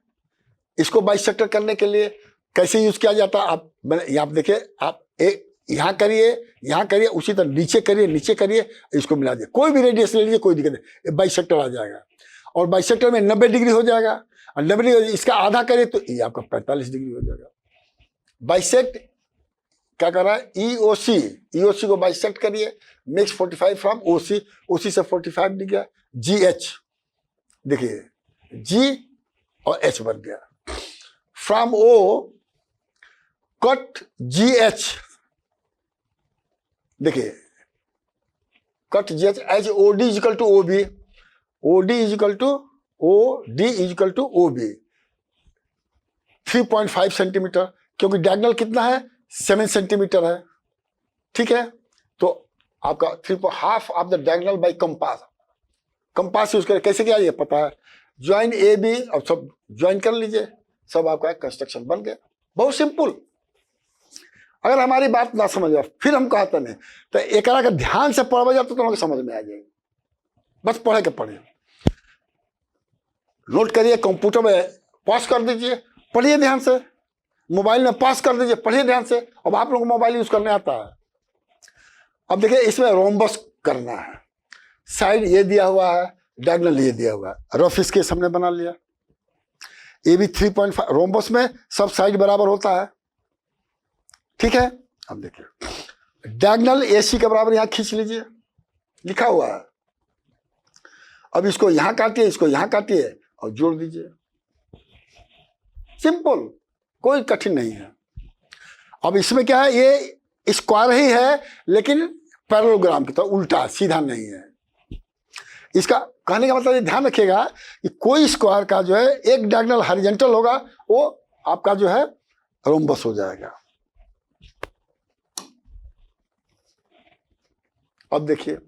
इसको बाइसेक्टर करने के लिए कैसे यूज किया जाता है, आप यहाँ देखिए, आप एक यहाँ करिए, उसी तरह नीचे करिए, इसको मिला दिए, कोई भी रेडियस ले लीजिए, कोई दिक्कत नहीं, बाइसेक्टर आ जाएगा। और बाइसेक्टर में 90 डिग्री हो जाएगा, और 90 डिग्री इसका आधा करिए तो ये आपका 45 डिग्री हो जाएगा। बाइसेक्ट क्या कर रहा है, ईओसी को बाइसेक्ट करिए, मेक्स 45 फ्रॉम ओसी से 45 डिग्री, GH देखिए, G और H बन गया। फ्रॉम O कट GH, देखिए cut GH as OD equal to OB, OD equal to OB 3.5 centimetre, क्योंकि डायगोनल कितना है 7 सेंटीमीटर है, ठीक है। तो आपका 3.5 of the diagonal by compass. Compass use करें, कैसे किया ये पता है, ज्वाइन ए बी, अब सब ज्वाइन कर लीजिए, सब आपका कंस्ट्रक्शन बन गया, बहुत सिंपल। अगर हमारी बात ना समझ आ फिर हम कहते नहीं, तो एक अगर ध्यान से पढ़ जाए तो तुम्हें समझ में आ जाएगी, बस पढ़े के पढ़े, नोट करिए, कंप्यूटर में पॉज कर दीजिए, पढ़िए ध्यान से, मोबाइल में पॉज कर दीजिए, पढ़िए ध्यान से। अब आप लोगों को मोबाइल यूज करने आता है। अब देखिए इसमें रोम्बस करना है, साइड ये दिया हुआ है, डायगोनल ये दिया हुआ है, रफ स्केच हमने बना लिया। ये भी 3.5 रोम्बस में सब साइड बराबर होता है, ठीक है। अब देखिए डायगोनल AC के बराबर यहां खींच लीजिए, लिखा हुआ है। अब इसको यहां काटिए, इसको यहां काटिए और जोड़ दीजिए, सिंपल, कोई कठिन नहीं है। अब इसमें क्या है, ये स्क्वायर ही है लेकिन पैरेललोग्राम की तरह उल्टा, सीधा नहीं है। इसका कहने का मतलब ये ध्यान रखिएगा कि कोई स्क्वायर का जो है एक डायगोनल हॉरिजॉन्टल होगा, वो आपका जो है रोम्बस हो जाएगा। अब देखिए,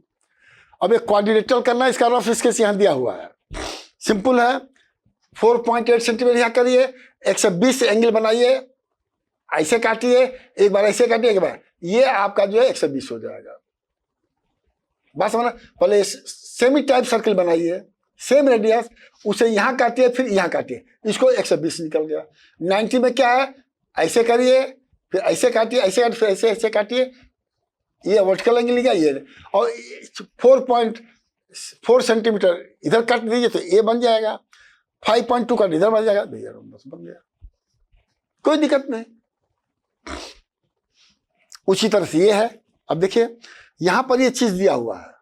अब एक क्वाड्रिलेटरल करना है, इसका रफ स्केच यहां दिया हुआ है, सिंपल है। 4.8 सेंटीमीटर यहां करिए, 120 एंगल बनाइए, ऐसे काटिए, एक बार ऐसे काटिए, एक बार ये आपका जो है 120 हो जाएगा। बस समझना, पहले सेमी टाइप सर्कल बनाइए, सेम रेडियस, उसे यहां काटिए फिर यहां काटिए, इसको 120 निकल गया। 90 में क्या है, ऐसे करिए फिर ऐसे काटिए, ऐसे काटिए, फिर ऐसे ऐसे काटिए, ये वर्टिकल एंगल लिखा ये, और 4.4 सेंटीमीटर इधर काट दीजिए तो ये बन जाएगा, 5.2 का इधर बन जाएगा, भैया बस बन गया, कोई दिक्कत नहीं। उसी तरह से ये है। अब देखिए यहां पर ये चीज दिया हुआ है,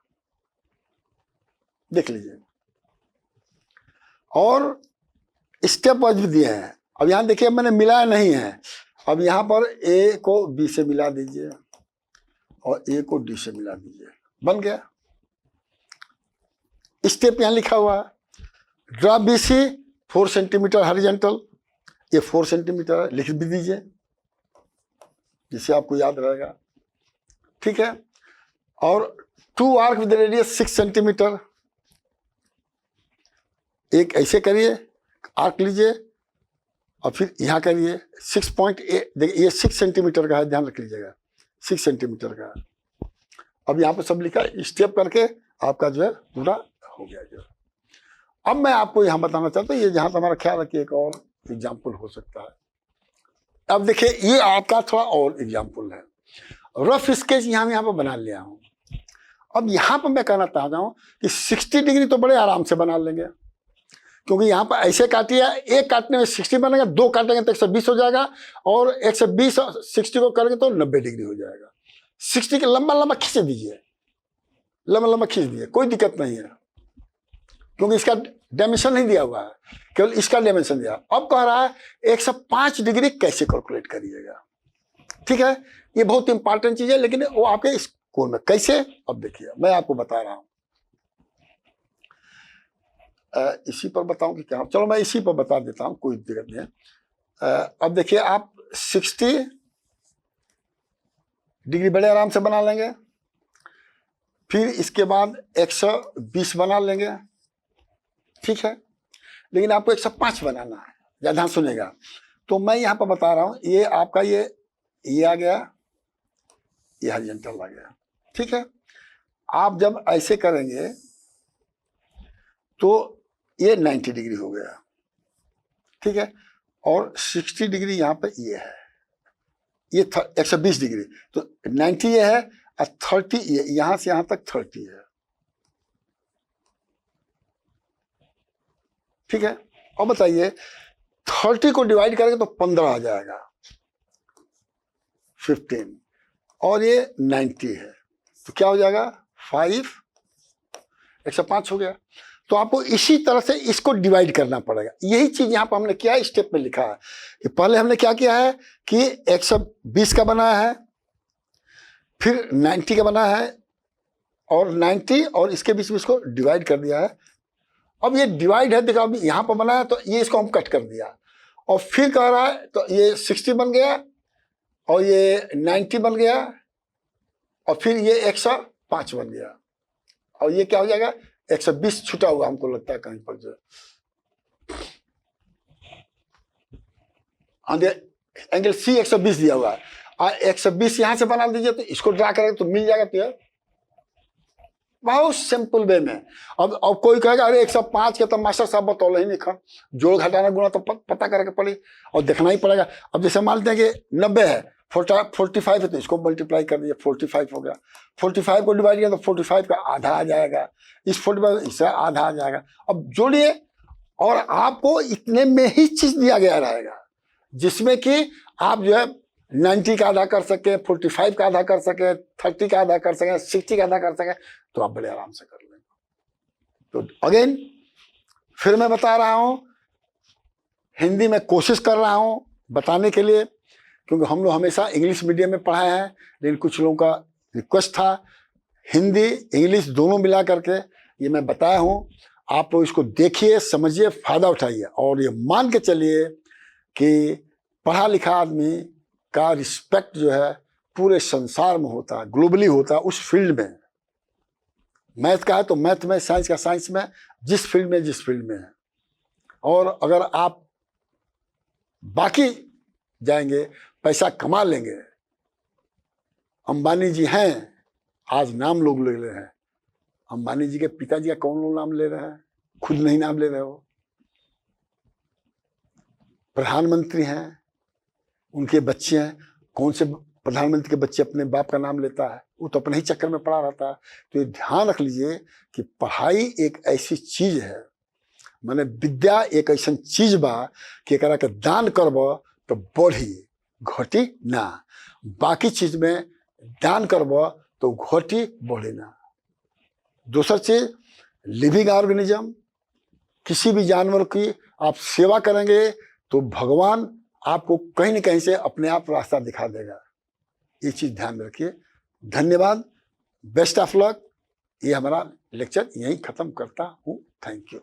देख लीजिए, और स्टेप वाइज भी दिए हैं। अब यहां देखिए मैंने मिलाया नहीं है, अब यहां पर A को B से मिला दीजिए और A को D से मिला दीजिए, बन गया। स्टेप यहां लिखा हुआ है, ड्रा BC 4 सेंटीमीटर हॉरिजॉन्टल, ये 4 सेंटीमीटर लिख भी दीजिए जिससे आपको याद रहेगा, ठीक है। और 2 आर्क विद रेडियस 6 सेंटीमीटर, एक ऐसे करिए, आर्क लीजिए और फिर यहाँ करिए 6.8, देखिए ये 6 सेंटीमीटर का है, ध्यान रख लीजिएगा 6 सेंटीमीटर का। अब यहाँ पे सब लिखा है, स्टेप करके आपका जो है पूरा हो गया जो। अब मैं आपको यहाँ बताना चाहता हूँ, ये जहाँ हमारा ख्याल रखिए, एक और एग्जाम्पल हो सकता है। अब देखिए ये आपका थोड़ा और एग्जाम्पल है, रफ स्केच यहाँ पर बना लिया हूँ। अब यहाँ पर मैं कहना चाहता हूँ कि 60 डिग्री तो बड़े आराम से बना लेंगे, क्योंकि यहाँ पर ऐसे काटिए, एक काटने में 60 बनेगा, 2 काटेंगे तो 120 हो जाएगा, और 120 और 60 को करेंगे तो 90 डिग्री हो जाएगा। 60 के लंबा लंबा खींच दीजिए, लंबा लंबा खींच दीजिए, कोई दिक्कत नहीं है, क्योंकि इसका डायमेंशन नहीं दिया हुआ है, केवल इसका डायमेंशन दिया। अब कह रहा है 105 डिग्री कैसे कैलकुलेट करिएगा, ठीक है। ये बहुत इंपॉर्टेंट चीज है, लेकिन वो आपके स्कूल में कैसे, अब देखिए मैं आपको बता रहा हूं। इसी पर बताऊं कि क्या, चलो मैं इसी पर बता देता हूं, कोई दिक्कत नहीं है। अब देखिए आप 60 डिग्री बड़े आराम से बना लेंगे, फिर इसके बाद 120 बना लेंगे, ठीक है। लेकिन आपको 105 बनाना है, ज़्यादा ध्यान सुनेगा। तो मैं यहाँ पर बता रहा हूँ, ये आपका ये आ गया, ये हॉरिजॉन्टल आ गया, ठीक है। आप जब ऐसे करेंगे तो ये 90 डिग्री हो गया, ठीक है। और 60 डिग्री यहाँ पे ये है, ये 120 डिग्री, तो 90 ये है और 30 ये, यहाँ से यहाँ तक 30 है, ठीक है। और बताइए 30 को डिवाइड करेंगे तो 15 आ जाएगा, 15, और ये 90 है, तो क्या हो जाएगा 5, 105 हो गया। तो आपको इसी तरह से इसको डिवाइड करना पड़ेगा। यही चीज यहाँ पर हमने किया है, स्टेप में लिखा है कि पहले हमने क्या किया है कि 120 का बनाया है, फिर 90 का बनाया है, और 90 और इसके बीच में इसको डिवाइड कर दिया है। अब ये डिवाइड है, देखो अभी यहाँ पर बनाया तो ये इसको हम कट कर दिया, और फिर कह रहा है तो ये 60 बन गया, और ये 90 बन गया, और फिर ये 5 बन गया, और ये क्या हो जाएगा 120 छूटा हुआ हमको लगता है कहीं पर जो एंगल सी 120 दिया हुआ है, और 120 यहां से बना दीजिए तो इसको ड्रा करेंगे तो मिल जाएगा। तो बहुत सिंपल वे में। अब कोई कहेगा अरे 105 के तो मास्टर साहब बतौल ही नहीं खा, जोड़ घटाना गुणा तो पता करके पड़ी और देखना ही पड़ेगा। अब जैसे मान लेते हैं कि 90 है, 45 है तो इसको मल्टीप्लाई कर दीजिए, 45 हो गया। 45 को डिवाइड किया तो 45 का आधा आ जाएगा, इस 45 इससे आधा आ जाएगा। अब जोड़िए और आपको इतने में ही चीज दिया गया रहेगा जिसमें कि आप जो है 90 का आधा कर सके, 45 का आधा कर सके, 30 का आधा कर सके, 60 का आधा कर सके, तो आप बड़े आराम से कर लेंगे। तो अगेन फिर मैं बता रहा हूं, हिंदी में कोशिश कर रहा हूं बताने के लिए, क्योंकि हम लोग हमेशा इंग्लिश मीडियम में पढ़ाए हैं, लेकिन कुछ लोगों का रिक्वेस्ट था हिंदी इंग्लिश दोनों मिला करके ये मैं बताया हूं। आप लोग इसको देखिए, समझिए, फायदा उठाइए, और ये मान के चलिए कि पढ़ा लिखा आदमी का रिस्पेक्ट जो है पूरे संसार में होता है, ग्लोबली होता है उस फील्ड में। मैथ का है तो मैथ में, साइंस का साइंस में, जिस फील्ड में है। और अगर आप बाकी जाएंगे पैसा कमा लेंगे। अंबानी जी हैं, आज नाम लोग ले रहे हैं, अंबानी जी के पिताजी का कौन लोग नाम ले रहे हैं? खुद नहीं नाम ले रहे हो। प्रधानमंत्री हैं, उनके बच्चे हैं, कौन से प्रधानमंत्री के बच्चे अपने बाप का नाम लेता है? वो तो अपने ही चक्कर में पड़ा रहता है। तो ये ध्यान रख लीजिए कि पढ़ाई एक ऐसी चीज है, माने विद्या एक ऐसा चीज बा कि एकरा के दान करब तो बढ़ी घटी ना, बाकी चीज में दान करब तो घटी बढ़ी ना। दूसरा चीज, लिविंग ऑर्गेनिज्म, किसी भी जानवर की आप सेवा करेंगे तो भगवान आपको कहीं न कहीं से अपने आप रास्ता दिखा देगा। ये चीज ध्यान रखिए। धन्यवाद, बेस्ट ऑफ लक। ये हमारा लेक्चर यहीं खत्म करता हूँ। Thank you.